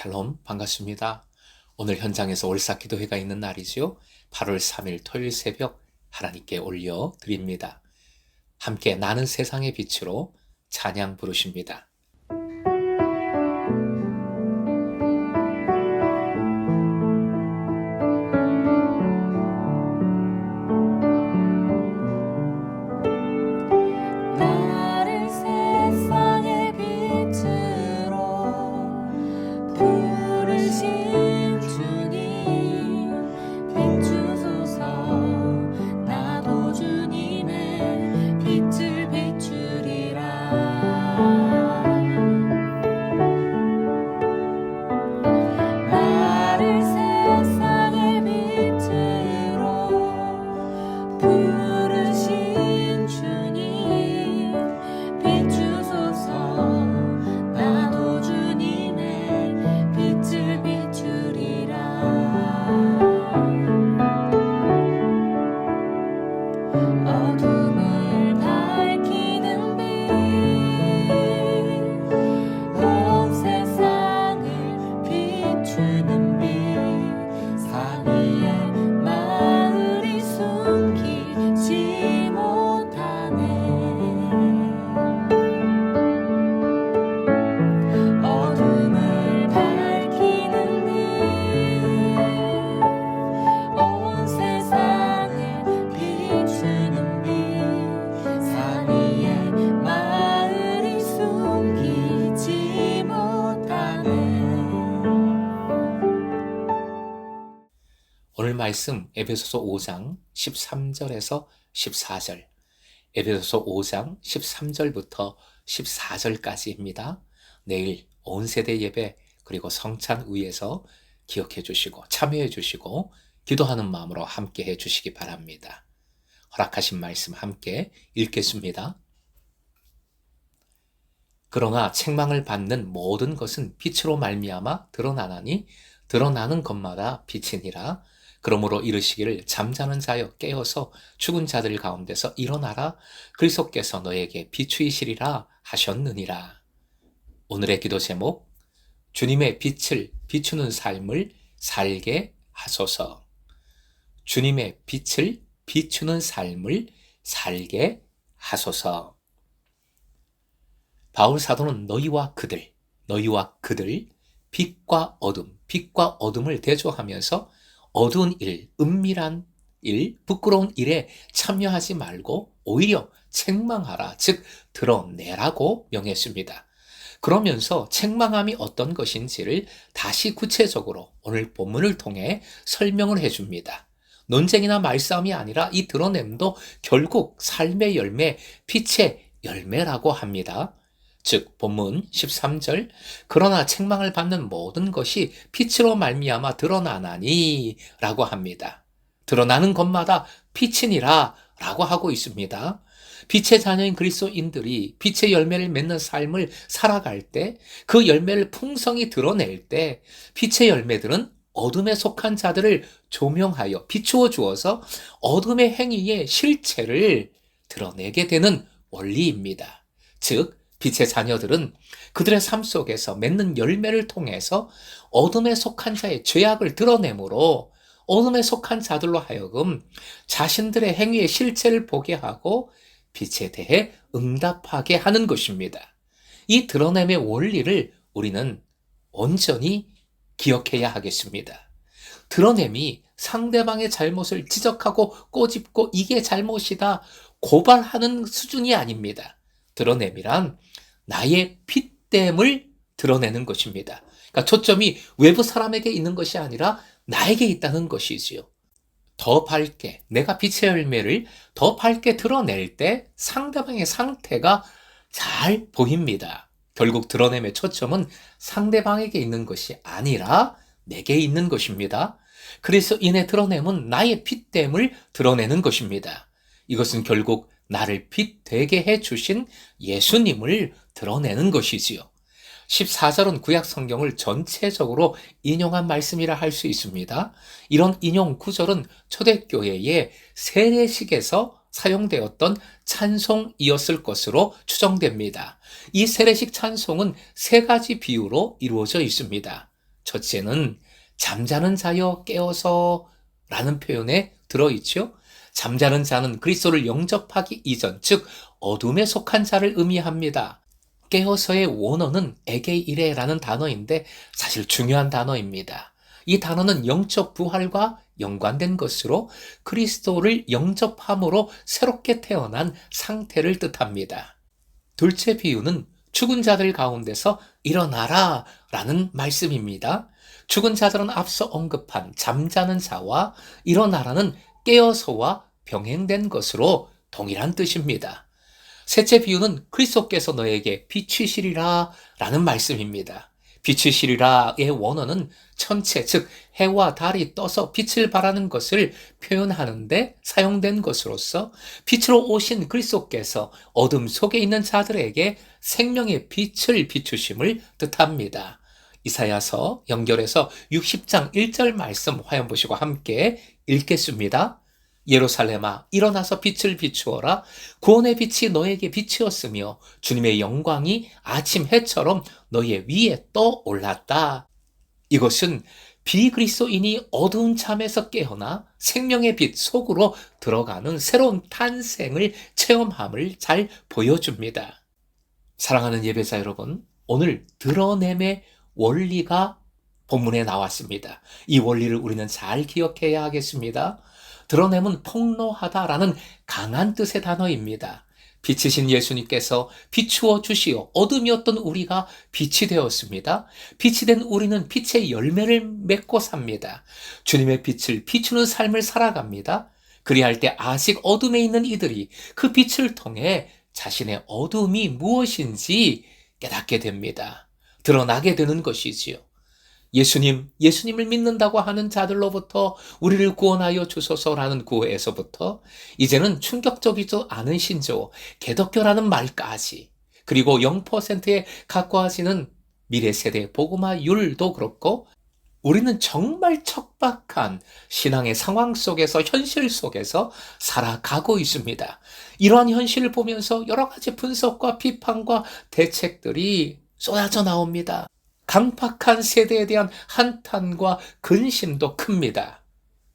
샬롬, 반갑습니다. 오늘 현장에서 월삭 기도회가 있는 날이지요. 8월 3일 토요일 새벽 하나님께 올려드립니다. 함께 나는 세상의 빛으로 찬양 부르십니다. 나를 세상의 빛으로 부르신 주님 비추소서. 나도 주님의 빛을 비추리라. 나를 세상의 빛으로 부르신 주님 비추소서. 나도 주님의 빛을 비추리라. 어둠을 밝히는 빛, 온 세상을 비추는 빛, 산 위에 마을이 숨기지 못하네. 어둠을 밝히는 빛, 온 세상을 비추는 빛, 산 위에 마을이 숨기지 못하네. 오늘 말씀 에베소서 5장 13절에서 14절, 에베소서 5장 13절부터 14절까지입니다. 내일 온 세대 예배 그리고 성찬 위에서 기억해 주시고 참여해 주시고 기도하는 마음으로 함께 해 주시기 바랍니다. 허락하신 말씀 함께 읽겠습니다. 그러나 책망을 받는 모든 것은 빛으로 말미암아 드러나나니 드러나는 것마다 빛이니라. 그러므로 이르시기를 잠자는 자여 깨어서 죽은 자들 가운데서 일어나라. 그리스도께서 너에게 비추이시리라 하셨느니라. 오늘의 기도 제목, 주님의 빛을 비추는 삶을 살게 하소서. 주님의 빛을 비추는 삶을 살게 하소서. 바울 사도는 너희와 그들, 빛과 어둠을 대조하면서 어두운 일, 은밀한 일, 부끄러운 일에 참여하지 말고 오히려 책망하라, 즉 드러내라고 명했습니다. 그러면서 책망함이 어떤 것인지를 다시 구체적으로 오늘 본문을 통해 설명을 해줍니다. 논쟁이나 말싸움이 아니라 이 드러냄도 결국 삶의 열매, 빛의 열매라고 합니다. 즉 본문 13절, 그러나 책망을 받는 모든 것이 빛으로 말미암아 드러나나니 라고 합니다. 드러나는 것마다 빛이니라 라고 하고 있습니다. 빛의 자녀인 그리스도인들이 빛의 열매를 맺는 삶을 살아갈 때, 그 열매를 풍성히 드러낼 때 빛의 열매들은 어둠에 속한 자들을 조명하여 비추어 주어서 어둠의 행위의 실체를 드러내게 되는 원리입니다. 즉 빛의 자녀들은 그들의 삶 속에서 맺는 열매를 통해서 어둠에 속한 자의 죄악을 드러내므로 어둠에 속한 자들로 하여금 자신들의 행위의 실체를 보게 하고 빛에 대해 응답하게 하는 것입니다. 이 드러냄의 원리를 우리는 온전히 기억해야 하겠습니다. 드러냄이 상대방의 잘못을 지적하고 꼬집고 이게 잘못이다 고발하는 수준이 아닙니다. 드러냄이란 나의 빛됨을 드러내는 것입니다. 그러니까 초점이 외부 사람에게 있는 것이 아니라 나에게 있다는 것이지요. 더 밝게, 내가 빛의 열매를 더 밝게 드러낼 때 상대방의 상태가 잘 보입니다. 결국 드러냄의 초점은 상대방에게 있는 것이 아니라 내게 있는 것입니다. 그래서 이내 드러냄은 나의 빛됨을 드러내는 것입니다. 이것은 결국 나를 빛되게 해주신 예수님을 드러내는 것이지요. 14절은 구약 성경을 전체적으로 인용한 말씀이라 할 수 있습니다. 이런 인용 구절은 초대교회의 세례식에서 사용되었던 찬송이었을 것으로 추정됩니다. 이 세례식 찬송은 세 가지 비유로 이루어져 있습니다. 첫째는 잠자는 자여 깨어서 라는 표현에 들어있죠. 잠자는 자는 그리스도를 영접하기 이전, 즉 어둠에 속한 자를 의미합니다. 깨어서의 원어는 에게이레라는 단어인데 사실 중요한 단어입니다. 이 단어는 영적 부활과 연관된 것으로 그리스도를 영접함으로 새롭게 태어난 상태를 뜻합니다. 둘째 비유는 죽은 자들 가운데서 일어나라 라는 말씀입니다. 죽은 자들은 앞서 언급한 잠자는 자와 일어나라는 깨어서와 병행된 것으로 동일한 뜻입니다. 셋째 비유는 그리스도께서 너에게 비추시리라 라는 말씀입니다. 비추시리라의 원어는 천체, 즉 해와 달이 떠서 빛을 발하는 것을 표현하는데 사용된 것으로서 빛으로 오신 그리스도께서 어둠 속에 있는 자들에게 생명의 빛을 비추심을 뜻합니다. 이사야서 연결해서 60장 1절 말씀 화면 보시고 함께 읽겠습니다. 예루살렘아 일어나서 빛을 비추어라. 구원의 빛이 너에게 빛이었으며 주님의 영광이 아침 해처럼 너의 위에 떠올랐다. 이것은 비그리스도인이 어두운 잠에서 깨어나 생명의 빛 속으로 들어가는 새로운 탄생을 체험함을 잘 보여줍니다. 사랑하는 예배자 여러분, 오늘 드러냄의 원리가 본문에 나왔습니다. 이 원리를 우리는 잘 기억해야 하겠습니다. 드러냄은 폭로하다라는 강한 뜻의 단어입니다. 빛이신 예수님께서 비추어 주시어 어둠이었던 우리가 빛이 되었습니다. 빛이 된 우리는 빛의 열매를 맺고 삽니다. 주님의 빛을 비추는 삶을 살아갑니다. 그리할 때 아직 어둠에 있는 이들이 그 빛을 통해 자신의 어둠이 무엇인지 깨닫게 됩니다. 드러나게 되는 것이지요. 예수님을 믿는다고 하는 자들로부터 우리를 구원하여 주소서라는 구호에서부터 이제는 충격적이지 않은 신조, 개독교라는 말까지, 그리고 0%에 가까워지는 미래 세대 복음화율도 그렇고 우리는 정말 척박한 신앙의 상황 속에서, 현실 속에서 살아가고 있습니다. 이러한 현실을 보면서 여러 가지 분석과 비판과 대책들이 쏟아져 나옵니다. 강팍한 세대에 대한 한탄과 근심도 큽니다.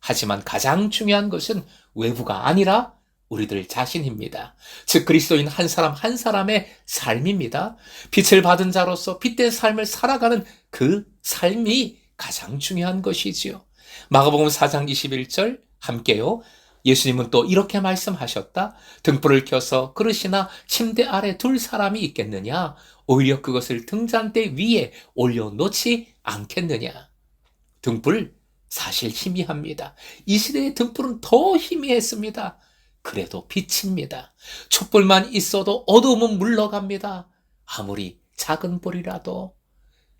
하지만 가장 중요한 것은 외부가 아니라 우리들 자신입니다. 즉 그리스도인 한 사람 한 사람의 삶입니다. 빛을 받은 자로서 빛된 삶을 살아가는 그 삶이 가장 중요한 것이지요. 마가복음 4장 21절 함께요. 예수님은 또 이렇게 말씀하셨다. 등불을 켜서 그릇이나 침대 아래 둘 사람이 있겠느냐? 오히려 그것을 등잔대 위에 올려놓지 않겠느냐? 등불 사실 희미합니다. 이 시대의 등불은 더 희미했습니다. 그래도 빛입니다. 촛불만 있어도 어두움은 물러갑니다. 아무리 작은 불이라도,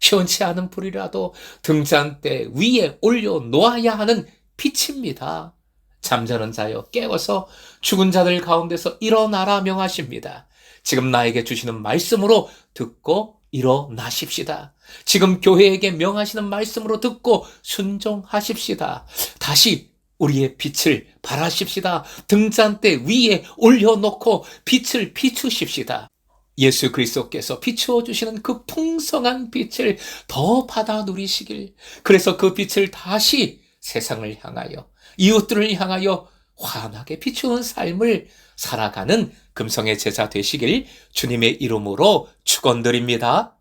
시원치 않은 불이라도 등잔대 위에 올려놓아야 하는 빛입니다. 잠자는 자여 깨어서 죽은 자들 가운데서 일어나라 명하십니다. 지금 나에게 주시는 말씀으로 듣고 일어나십시다. 지금 교회에게 명하시는 말씀으로 듣고 순종하십시다. 다시 우리의 빛을 발하십시다. 등잔대 위에 올려놓고 빛을 비추십시다. 예수 그리스도께서 비추어 주시는 그 풍성한 빛을 더 받아 누리시길, 그래서 그 빛을 다시 세상을 향하여, 이웃들을 향하여 환하게 비추는 삶을 살아가는 금성의 제자 되시길 주님의 이름으로 축원드립니다.